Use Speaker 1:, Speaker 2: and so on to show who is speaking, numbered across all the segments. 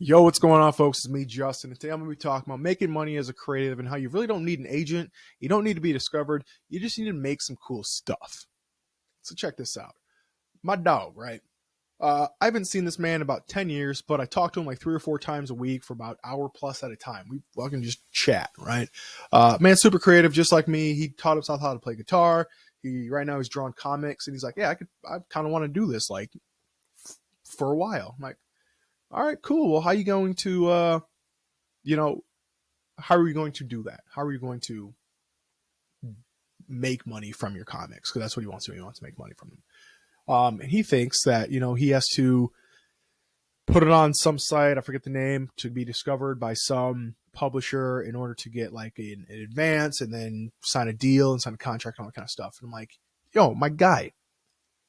Speaker 1: Yo, what's going on, folks? It's me, Justin, and today I'm going to be talking about making money as a creative and how you really don't need an agent. You don't need to be discovered. You just need to make some cool stuff. So check this out. My dog, right? I haven't seen this man in about 10 years, but I talk to him like 3 or 4 times a week for about an hour plus at a time. We fucking just chat, right? Man's super creative, just like me. He taught himself how to play guitar. Right now he's drawing comics, and he's like, yeah, I kind of want to do this like for a while. I'm like, all right, cool. Well, how are you going to, you know, how are you going to do that? How are you going to make money from your comics? Because that's what he wants to do. He wants to make money from them. And he thinks that, he has to put it on some site, I forget the name, to be discovered by some publisher in order to get like an advance and then sign a deal and sign a contract and all that kind of stuff. And I'm like, yo, my guy,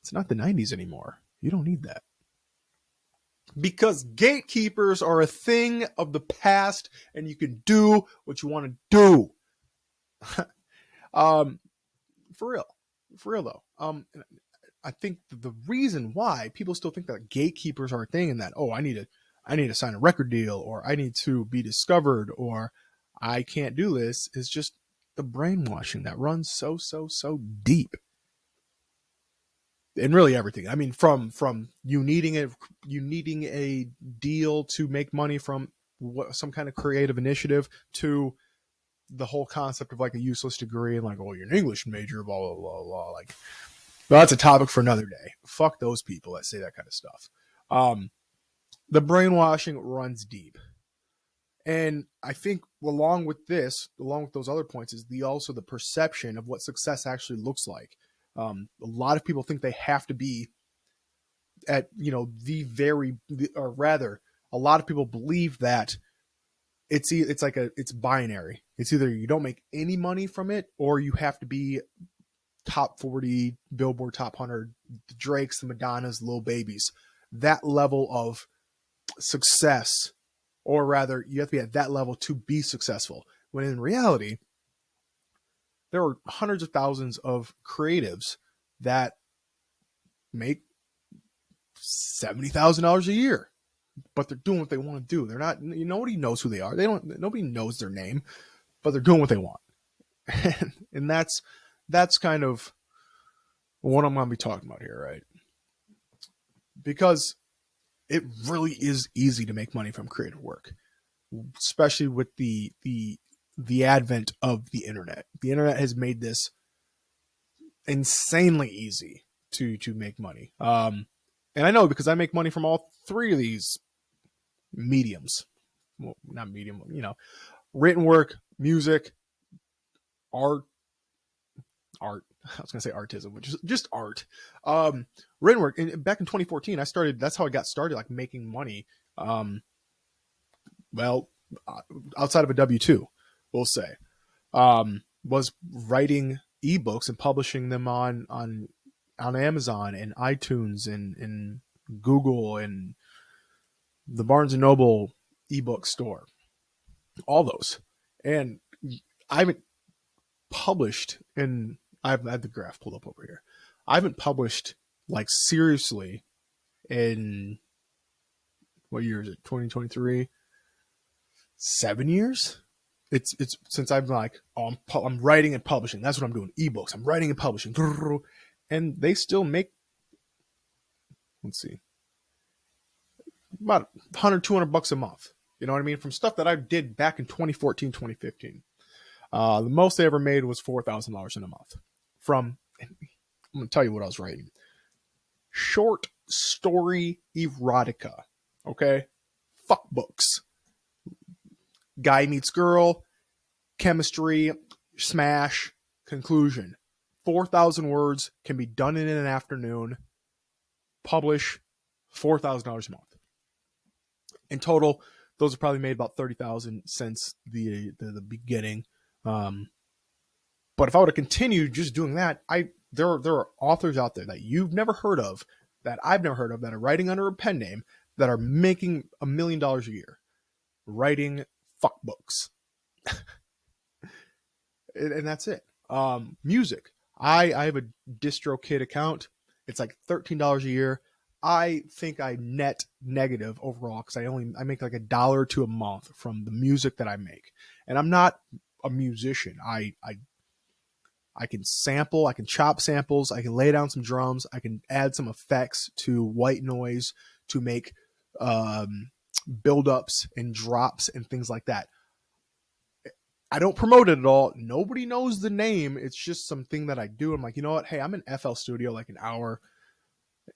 Speaker 1: it's not the 90s anymore. You don't need that. Because gatekeepers are a thing of the past and you can do what you want to do. um, for real though. I think the reason why people still think that gatekeepers are a thing and that, oh, I need to sign a record deal, or I need to be discovered, or I can't do this, is just the brainwashing that runs so deep in really everything. I mean, from you needing a deal to make money from some kind of creative initiative, to the whole concept of like a useless degree and like, oh, you're an English major, blah blah blah blah. Like, well, that's a topic for another day. Fuck those people that say that kind of stuff. The brainwashing runs deep, and I think along with those other points, is also the perception of what success actually looks like. A lot of people think they have to be at or rather, a lot of people believe that it's binary. It's either you don't make any money from it, or you have to be top 40, Billboard top 100, the Drakes, the Madonnas, Lil Babies, that level of success, or rather, you have to be at that level to be successful. When in reality, there are hundreds of thousands of creatives that make $70,000 a year, but they're doing what they want to do. They're not. Nobody knows who they are. Nobody knows their name, but they're doing what they want, and that's kind of what I'm going to be talking about here, right? Because it really is easy to make money from creative work, especially with the advent of the internet. The internet has made this insanely easy to make money. And I know because I make money from all three of these mediums. Well, not medium, written work, music, art. I was gonna say artism, which is just art. Written work. Back in 2014, I started. That's how I got started, like making money. Well, outside of a W-2, we'll say, was writing ebooks and publishing them on Amazon and iTunes and Google and the Barnes and Noble ebook store, all those. And I haven't published in. I have the graph pulled up over here. I haven't published like seriously in what year is it? 2023. 7 years. It's since I've like, oh, I'm writing and publishing. That's what I'm doing. Ebooks. I'm writing and publishing, and they still make. Let's see, about 100, $200 a month. You know what I mean? From stuff that I did back in 2014, 2015. The most I ever made was $4,000 in a month. I'm going to tell you what I was writing. Short story erotica. Okay? Fuck books. Guy meets girl, chemistry, smash, conclusion. 4,000 words can be done in an afternoon. Publish $4,000 a month. In total, those have probably made about 30,000 since the beginning. But if I were to continue just doing that, there are authors out there that you've never heard of, that I've never heard of, that are writing under a pen name, that are making $1 million a year, writing fuck books, and that's it. Music. I have a DistroKid account. It's like $13 a year. I think I net negative overall because I make like $1 or $2 a month from the music that I make, and I'm not a musician. I can sample, I can chop samples, I can lay down some drums, I can add some effects to white noise to make build-ups and drops and things like that. I don't promote it at all. Nobody knows the name. It's just something that I do. I'm like, you know what? Hey, I'm in FL Studio like an hour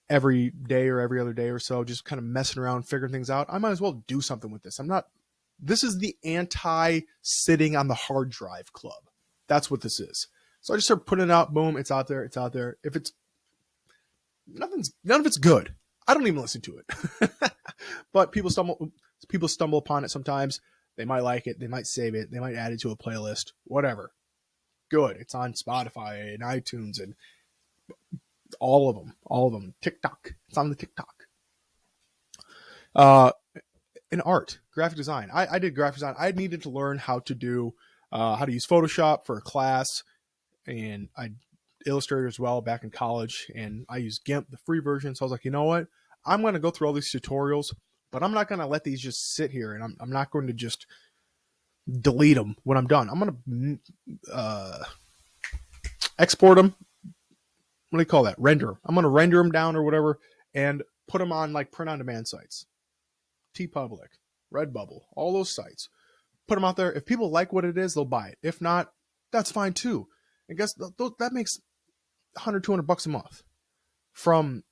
Speaker 1: every day or every other day or so, just kind of messing around, figuring things out. I might as well do something with this. This is the anti sitting on the hard drive club. That's what this is. So I just start putting it out. Boom, it's out there. It's out there. If it's none of it's good, I don't even listen to it. But people stumble upon it sometimes. They might like it. They might save it. They might add it to a playlist. Whatever. Good. It's on Spotify and iTunes and all of them. All of them. TikTok. It's on the TikTok. In art, graphic design. I did graphic design. I needed to learn how to use Photoshop for a class, and I Illustrator as well back in college, and I used GIMP, the free version. So I was like, you know what? I'm going to go through all these tutorials, but I'm not going to let these just sit here, and I'm not going to just delete them when I'm done. I'm going to export them. What do you call that? Render them. I'm going to render them down or whatever and put them on like print on demand sites. TeePublic, Redbubble, all those sites. Put them out there. If people like what it is, they'll buy it. If not, that's fine too. And guess that makes $100-$200 a month from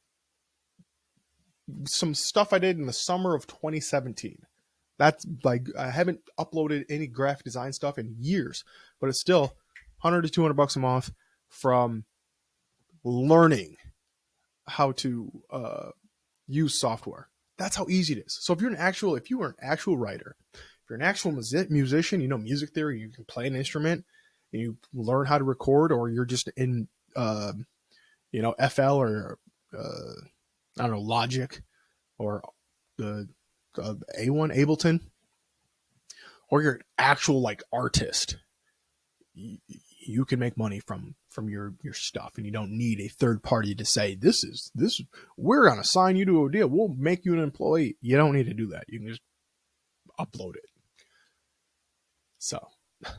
Speaker 1: some stuff I did in the summer of 2017. That's like, I haven't uploaded any graphic design stuff in years, but it's still $100-$200 a month from learning how to use software. That's how easy it is. So if you were an actual writer, if you're an actual musician, you know music theory, you can play an instrument, and you learn how to record, or you're just in FL or I don't know, Logic or the A1 Ableton, or you're an actual like artist, you can make money from your stuff, and you don't need a third party to say this we're gonna sign you to a deal, we'll make you an employee. You don't need to do that. You can just upload it. So, but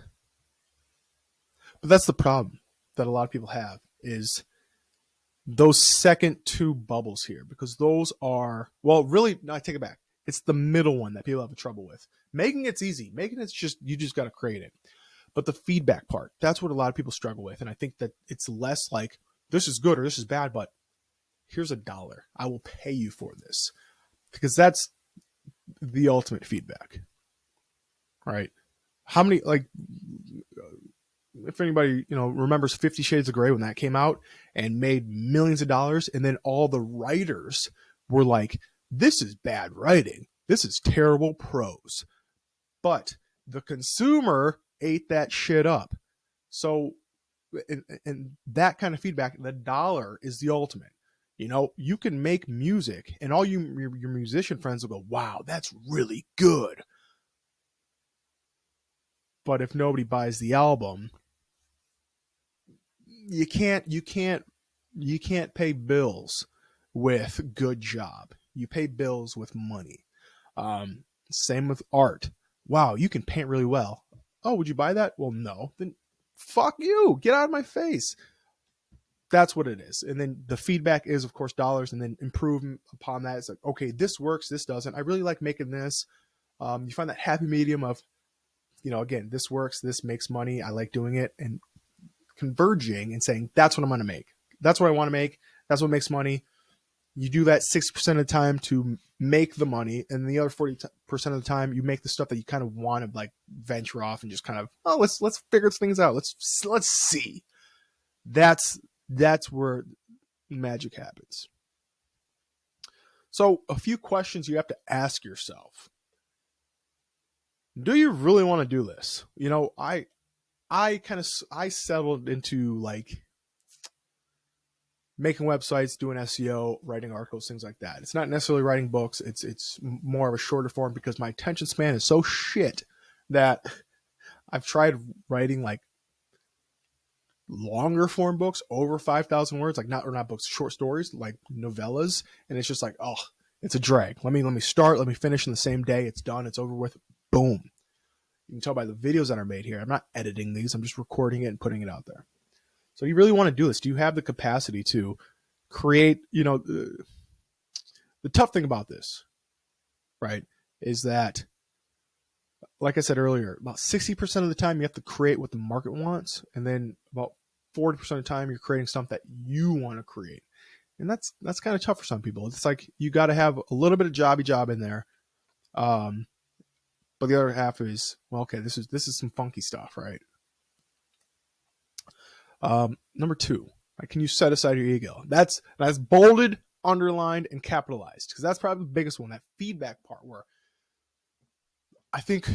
Speaker 1: that's the problem that a lot of people have, is those second two bubbles here, because those are, well, really, no, I take it back. It's the middle one that people have trouble with. Making it's easy. Making it's just, you just got to create it. But the feedback part, that's what a lot of people struggle with. And I think that it's less like this is good or this is bad, but here's $1. I will pay you for this, because that's the ultimate feedback, right? How many, like, if anybody, remembers 50 Shades of Grey when that came out and made millions of dollars, and then all the writers were like, this is bad writing. This is terrible prose. But the consumer ate that shit up. So, and that kind of feedback, the $1 is the ultimate. You can make music, and all your musician friends will go, wow, that's really good. But if nobody buys the album, you can't pay bills with good job. You pay bills with money. Same with art. Wow, you can paint really well. Oh, would you buy that? Well, no. Then fuck you. Get out of my face. That's what it is. And then the feedback is, of course, dollars, and then improve upon that. It's like, okay, this works, this doesn't. I really like making this. You find that happy medium of, again, this works, this makes money, I like doing it, and converging and saying, that's what I'm going to make. That's what I want to make. That's what makes money. You do that 60% of the time to make the money, and the other 40% of the time you make the stuff that you kind of want to like venture off and just kind of, oh, let's figure things out. Let's see. That's where magic happens. So a few questions you have to ask yourself. Do you really want to do this? I settled into like making websites, doing SEO, writing articles, things like that. It's not necessarily writing books. It's more of a shorter form, because my attention span is so shit that I've tried writing like longer form books over 5,000 words, like not books, short stories, like novellas. And it's just like, oh, it's a drag. Let me start, let me finish in the same day. It's done. It's over with. Boom. You can tell by the videos that are made here. I'm not editing these. I'm just recording it and putting it out there. So you really want to do this. Do you have the capacity to create, the tough thing about this, right, is that, like I said earlier, about 60% of the time you have to create what the market wants. And then about 40% of the time you're creating stuff that you want to create. And that's kind of tough for some people. It's like you got to have a little bit of job in there. But the other half is, well, okay, this is some funky stuff, right? Number 2, right, can you set aside your ego? That's bolded, underlined, and capitalized, because that's probably the biggest one, that feedback part, where I think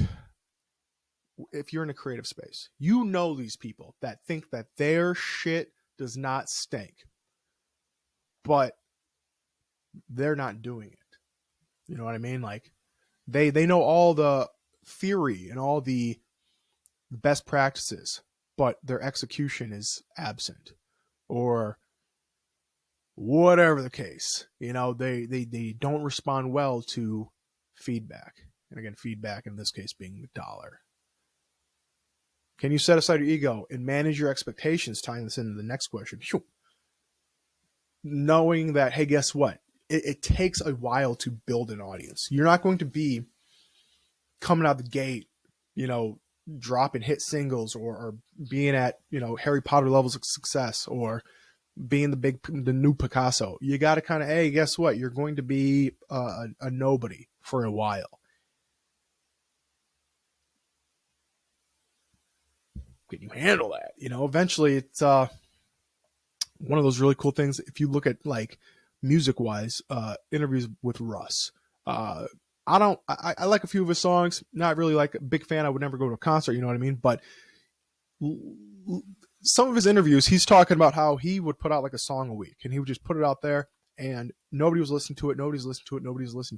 Speaker 1: if you're in a creative space, these people that think that their shit does not stink, but they're not doing it. You know what I mean? Like they know all the theory and all the best practices, but their execution is absent, or whatever the case. They don't respond well to feedback. And again, feedback in this case being the dollar. Can you set aside your ego and manage your expectations? Tying this into the next question. Knowing that, hey, guess what? It takes a while to build an audience. You're not going to be coming out the gate, dropping hit singles, or being at, Harry Potter levels of success, or being the new Picasso. You got to kind of, hey, guess what? You're going to be a nobody for a while. Can you handle that? Eventually it's one of those really cool things. If you look at, like, music wise, interviews with Russ, I like a few of his songs, not really like a big fan. I would never go to a concert, you know what I mean? But some of his interviews, he's talking about how he would put out like a song a week, and he would just put it out there, and nobody was listening to it. Nobody's listening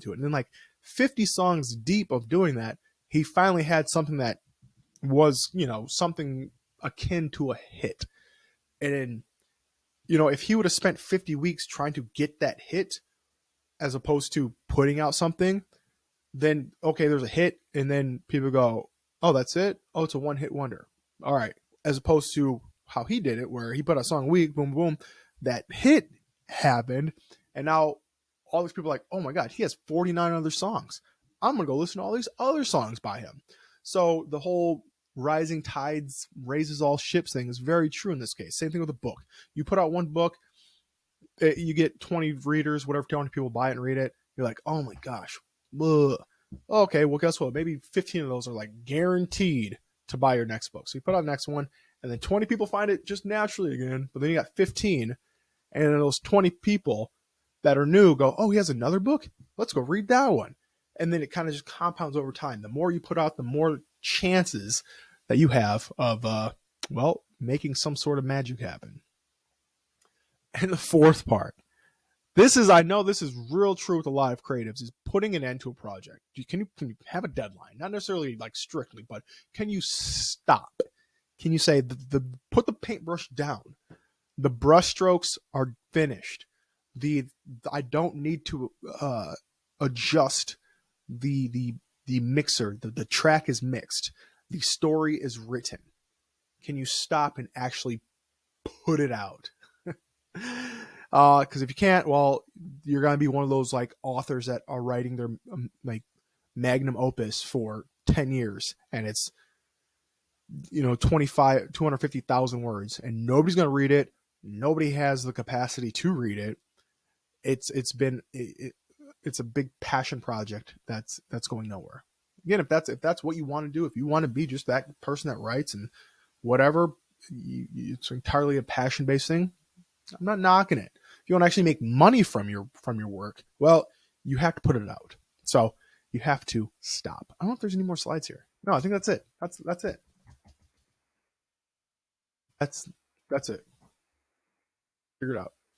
Speaker 1: to it. And then, like 50 songs deep of doing that, he finally had something that was, something akin to a hit. And, if he would have spent 50 weeks trying to get that hit, as opposed to putting out something, then, okay, there's a hit, and then people go, oh, that's it? Oh, it's a one-hit wonder. All right. As opposed to how he did it, where he put out a song a week, boom, boom, that hit happened, and now all these people are like, oh my God, he has 49 other songs. I'm going to go listen to all these other songs by him. So the whole rising tides raises all ships thing is very true in this case. Same thing with a book. You put out one book, you get 20 readers, whatever, 20 people buy it and read it. You're like, oh my gosh. Ugh. Okay, well, guess what? Maybe 15 of those are like guaranteed to buy your next book. So you put out the next one, and then 20 people find it just naturally again. But then you got 15, and those 20 people that are new go, oh, he has another book? Let's go read that one. And then it kind of just compounds over time. The more you put out, the more chances that you have of, making some sort of magic happen. And the fourth part, I know this is real true with a lot of creatives, is putting an end to a project. Can you have a deadline? Not necessarily like strictly, but can you stop? Can you say, put the paintbrush down? The brush strokes are finished. I don't need to adjust the mixer. The track is mixed. The story is written. Can you stop and actually put it out? Because if you can't, well, you're going to be one of those like authors that are writing their like magnum opus for 10 years, and it's 250,000 words, and nobody's going to read it. Nobody has the capacity to read it. It's a big passion project that's going nowhere. Again, if that's what you want to do, if you want to be just that person that writes and whatever, it's entirely a passion-based thing. I'm not knocking it. If you want to actually make money from your work, well, you have to put it out. So you have to stop. I don't know if there's any more slides here. No, I think that's it. That's it. That's it. Figure it out.